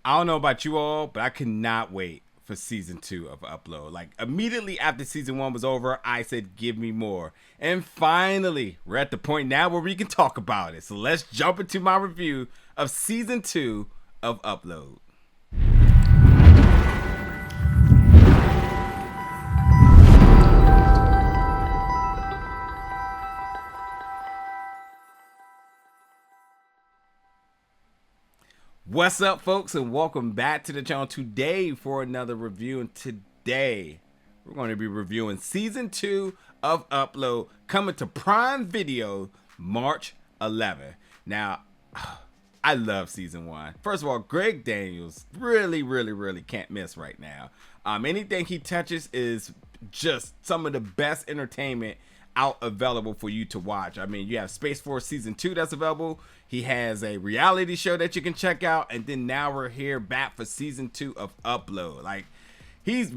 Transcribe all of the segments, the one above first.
I don't know about you all, but I could not wait for season 2 of Upload. Like immediately after season 1 was over, I said, give me more. And finally, we're at the point now where we can talk about it. So let's jump into my review of season 2 of Upload. What's up, folks, and welcome back to the channel today for another review. And today we're going to be reviewing season 2 of Upload, coming to Prime Video March 11th. Now, I love season 1. First of all, Greg Daniels really can't miss right now. Anything he touches is just some of the best entertainment out available for you to watch. I mean, you have Space Force season 2 that's available. He has a reality show that you can check out, and then now we're here back for season 2 of Upload. Like, he's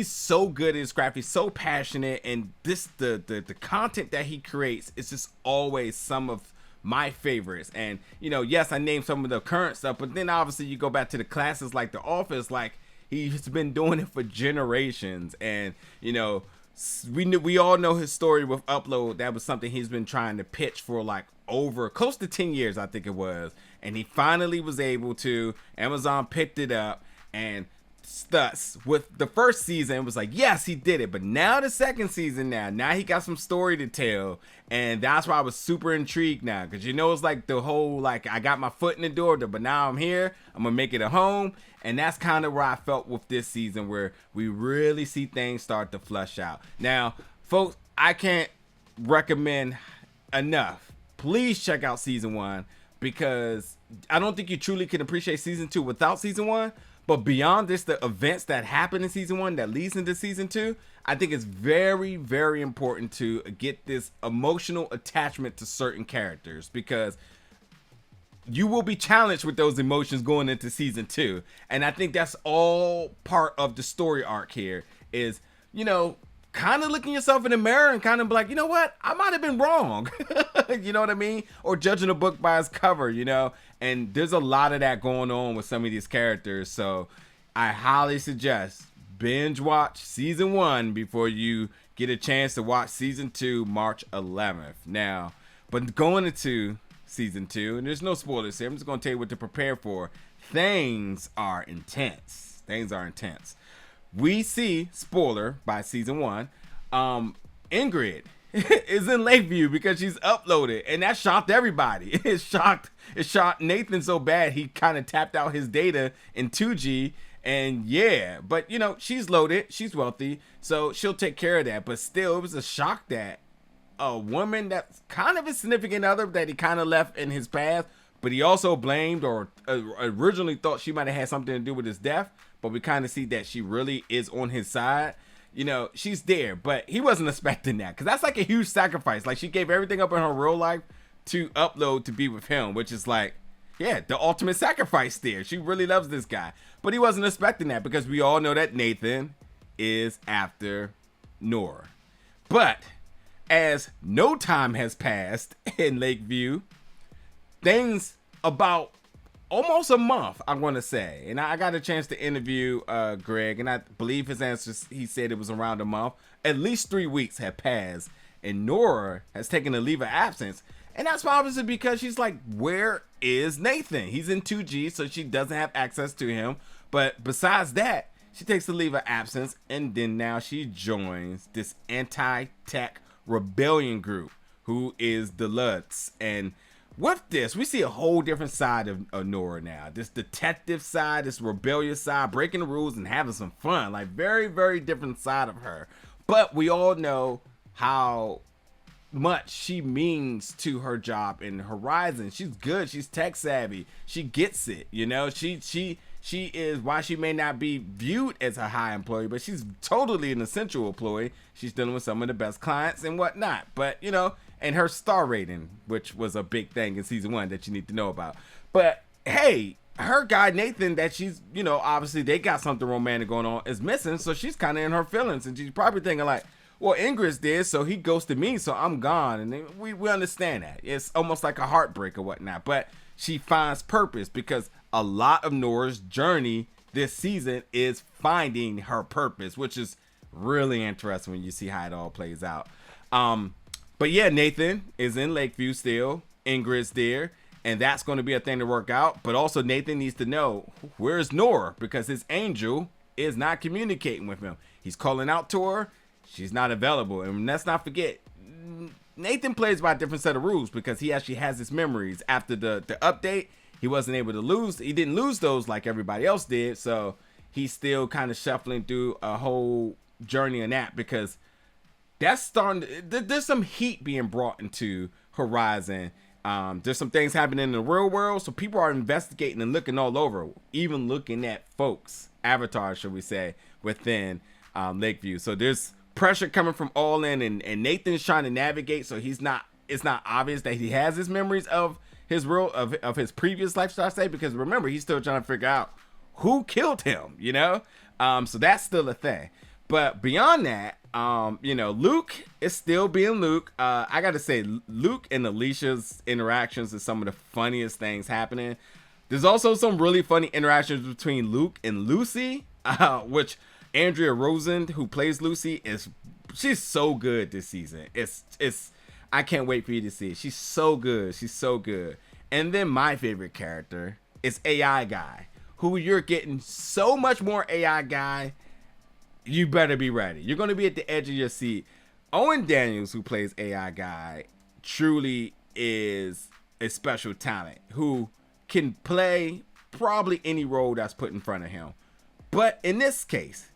so good at his craft. He's so passionate, and the content that he creates is just always some of my favorites. And you know, yes, I named some of the current stuff, but then obviously you go back to the classics like The Office. Like, he's been doing it for generations, and you know, we all know his story with Upload. That was something he's been trying to pitch for like over close to 10 years, I think it was, and he finally was able to. Amazon picked it up, and thus with the first season it was like, yes, he did it. But now the second season, now he got some story to tell, and that's why I was super intrigued now, because you know, it's like the whole, like, I got my foot in the door, but now I'm here, I'm gonna make it a home. And that's kind of where I felt with this season, where we really see things start to flush out. Now, folks, I can't recommend enough. Please check out season 1, because I don't think you truly can appreciate season 2 without season 1. But beyond this, the events that happen in season 1 that leads into season 2, I think it's very important to get this emotional attachment to certain characters, because you will be challenged with those emotions going into season 2. And I think that's all part of the story arc here, is, you know, kind of looking yourself in the mirror and kind of be like, you know what, I might have been wrong. You know what I mean? Or judging a book by its cover, you know? And there's a lot of that going on with some of these characters. So I highly suggest binge watch season 1 before you get a chance to watch season 2 March 11th. Now, but going into season 2, and there's no spoilers here, I'm just going to tell you what to prepare for. Things are intense. We see, spoiler, by season 1, Ingrid is in Lakeview because she's uploaded, and that shocked everybody. It shocked Nathan so bad he kind of tapped out his data in 2G. And yeah, but you know, she's loaded, she's wealthy, so she'll take care of that. But still, it was a shock that a woman that's kind of a significant other that he kind of left in his path, but he also blamed or originally thought she might have had something to do with his death, but we kind of see that she really is on his side. You know, she's there, but he wasn't expecting that, because that's like a huge sacrifice. Like, she gave everything up in her real life to Upload to be with him, which is like, yeah, the ultimate sacrifice there. She really loves this guy, but he wasn't expecting that, because we all know that Nathan is after Nora. But as no time has passed in Lakeview, things about almost a month, I'm going to say, and I got a chance to interview Greg, and I believe his answers, he said it was around a month. At least 3 weeks have passed, and Nora has taken a leave of absence. And that's obviously because she's like, where is Nathan? He's in 2G, so she doesn't have access to him. But besides that, she takes a leave of absence, and then now she joins this anti-tech rebellion group, who is the Ludds. And with this, we see a whole different side of Nora now. This detective side, this rebellious side, breaking the rules and having some fun. Like, very different side of her. But we all know how much she means to her job in Horizon. She's good. She's tech savvy. She gets it. You know, she is, why she may not be viewed as a high employee, but she's totally an essential employee. She's dealing with some of the best clients and whatnot. But, you know, and her star rating, which was a big thing in season 1 that you need to know about. But hey, her guy Nathan, that she's, you know, obviously they got something romantic going on, is missing. So she's kind of in her feelings, and she's probably thinking like, well, Ingrid's dead, so he ghosted me, so I'm gone. And we understand that. It's almost like a heartbreak or whatnot. But she finds purpose, because a lot of Nora's journey this season is finding her purpose, which is really interesting when you see how it all plays out. But yeah, Nathan is in Lakeview still. Ingrid's there. And that's going to be a thing to work out. But also Nathan needs to know, where's Nora? Because his angel is not communicating with him. He's calling out to her. She's not available. And let's not forget, Nathan plays by a different set of rules because he actually has his memories. After the update, he wasn't able to lose. He didn't lose those like everybody else did. So he's still kind of shuffling through a whole journey in that, because that's starting to, there's some heat being brought into Horizon. There's some things happening in the real world, so people are investigating and looking all over, even looking at folks, avatars, should we say, within Lakeview. So there's pressure coming from all in, and Nathan's trying to navigate, so it's not obvious that he has his memories of his real of his previous life, should I say, because remember, he's still trying to figure out who killed him, you know? So that's still a thing. But beyond that, you know, Luke is still being Luke. I gotta say, Luke and Alicia's interactions is some of the funniest things happening. There's also some really funny interactions between Luke and Lucy, which Andrea Rosen, who plays Lucy, she's so good this season. It's I can't wait for you to see it. She's so good. She's so good. And then my favorite character is AI Guy, who you're getting so much more AI Guy. You better be ready. You're going to be at the edge of your seat. Owen Daniels, who plays AI Guy, truly is a special talent who can play probably any role that's put in front of him. But in this case,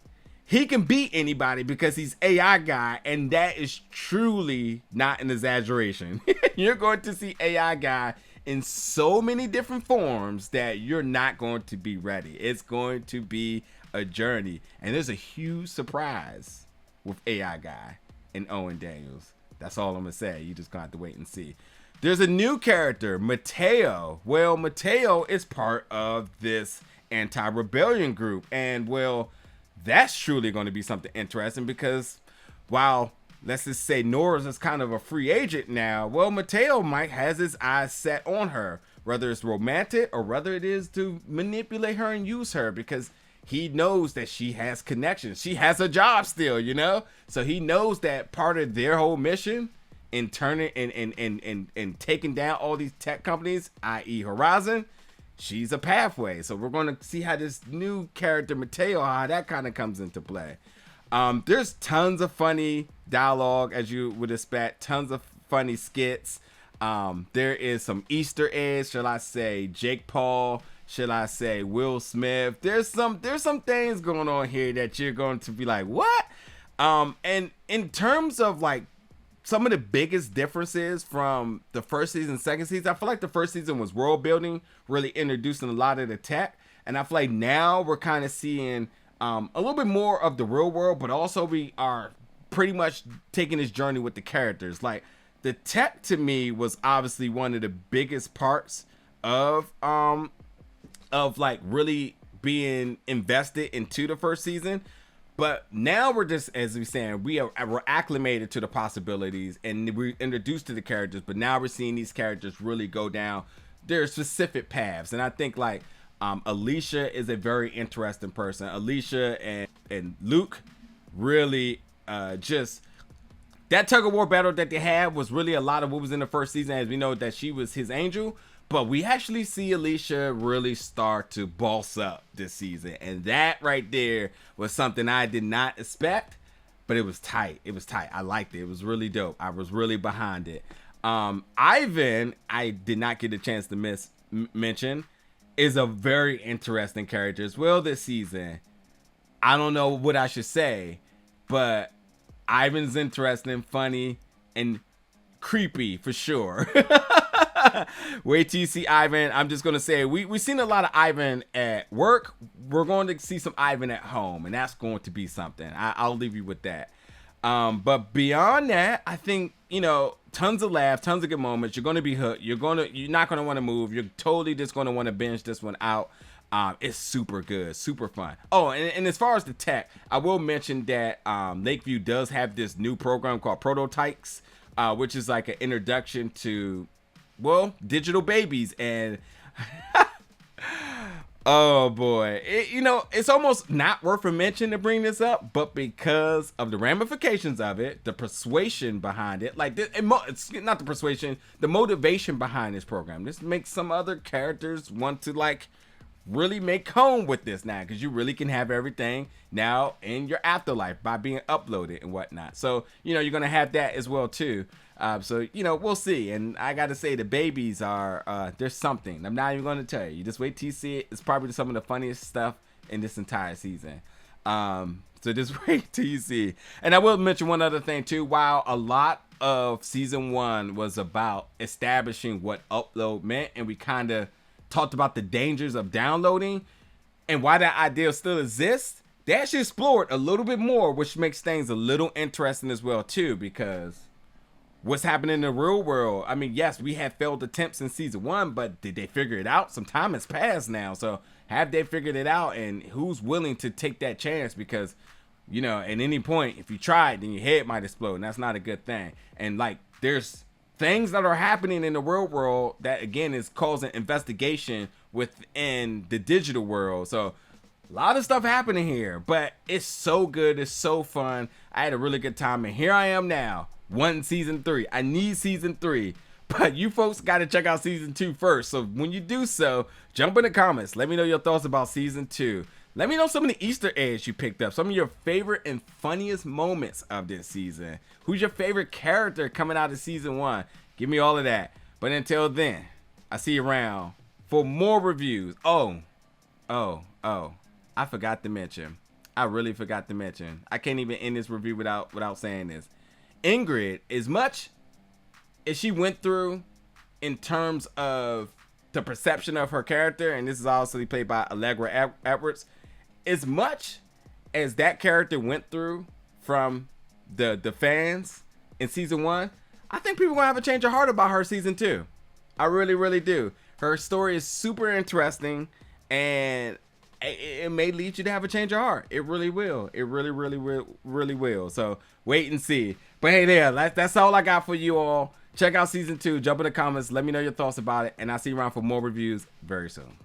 he can beat anybody because he's AI Guy, and that is truly not an exaggeration. You're going to see AI Guy in so many different forms that you're not going to be ready. It's going to be a journey, and there's a huge surprise with AI Guy and Owen Daniels. That's all I'm gonna say. You just gonna have to wait and see. There's a new character, Mateo. Well, Mateo is part of this anti-rebellion group, and well, that's truly going to be something interesting, because while let's just say Nora's is kind of a free agent now, well, Mateo has his eyes set on her, whether it's romantic or whether it is to manipulate her and use her, because he knows that she has connections. She has a job still, you know? So he knows that part of their whole mission in turning and taking down all these tech companies, i.e. Horizon, she's a pathway. So we're going to see how this new character, Mateo, how that kind of comes into play. There's tons of funny dialogue, as you would expect, tons of funny skits. There is some Easter eggs, shall I say, Jake Paul, should I say, Will Smith. There's some things going on here that you're going to be like, what? And in terms of like some of the biggest differences from the first season, second season, I feel like the first season was world building, really introducing a lot of the tech. And I feel like now we're kind of seeing a little bit more of the real world, but also we are pretty much taking this journey with the characters. Like the tech to me was obviously one of the biggest parts of like really being invested into the first season. But now we're just, as we're saying, we're acclimated to the possibilities and we're introduced to the characters, but now we're seeing these characters really go down their specific paths. And I think like Alicia is a very interesting person. Alicia and Luke really just, that tug of war battle that they had was really a lot of what was in the first season, as we know that she was his angel. But we actually see Alicia really start to boss up this season. And that right there was something I did not expect, but it was tight. It was tight. I liked it. It was really dope. I was really behind it. Ivan, I did not get a chance to mention, is a very interesting character as well this season. I don't know what I should say, but Ivan's interesting, funny, and creepy for sure. Wait till you see Ivan. I'm just going to say, we've seen a lot of Ivan at work. We're going to see some Ivan at home, and that's going to be something. I'll leave you with that. But beyond that, I think, you know, tons of laughs, tons of good moments. You're going to be hooked. You're not going to want to move. You're totally just going to want to binge this one out. It's super good, super fun. Oh, and as far as the tech, I will mention that Lakeview does have this new program called Prototykes, which is like an introduction to, well, digital babies. And Oh boy, it's almost not worth a mention to bring this up, but because of the ramifications of it, the persuasion behind it, like it's not the persuasion, the motivation behind this program. This makes some other characters want to like really make home with this now, because you really can have everything now in your afterlife by being uploaded and whatnot. So you're gonna have that as well too. So we'll see. And I gotta say, the babies are there's something. I'm not even gonna tell you. You just wait till you see it. It's probably some of the funniest stuff in this entire season. So just wait till you see. And I will mention one other thing too. While a lot of season 1 was about establishing what upload meant, and we kind of talked about the dangers of downloading and why that idea still exists, they actually explored a little bit more, which makes things a little interesting as well too, because what's happening in the real world, I mean, yes, we had failed attempts in season 1, but did they figure it out? Some time has passed now, so have they figured it out, and who's willing to take that chance? Because at any point, if you try it, then your head might explode, and that's not a good thing. And like, there's things that are happening in the real world that again is causing investigation within the digital world. So a lot of stuff happening here, but it's so good. It's so fun. I had a really good time, and here I am now wanting season 3. I need season 3, but you folks got to check out season 2 first. So when you do so, jump in the comments. Let me know your thoughts about season 2. Let me know some of the Easter eggs you picked up, some of your favorite and funniest moments of this season. Who's your favorite character coming out of season 1? Give me all of that. But until then, I see you around for more reviews. Oh, I forgot to mention. I really forgot to mention. I can't even end this review without saying this. Ingrid, as much as she went through in terms of the perception of her character, and this is obviously played by Allegra Edwards, as much as that character went through from the fans in season 1, I think people are gonna have a change of heart about her season 2. I really, really do. Her story is super interesting, and it may lead you to have a change of heart. It really will. It really, really, really will. So wait and see. But hey, that's all I got for you all. Check out season 2. Jump in the comments. Let me know your thoughts about it, and I'll see you around for more reviews very soon.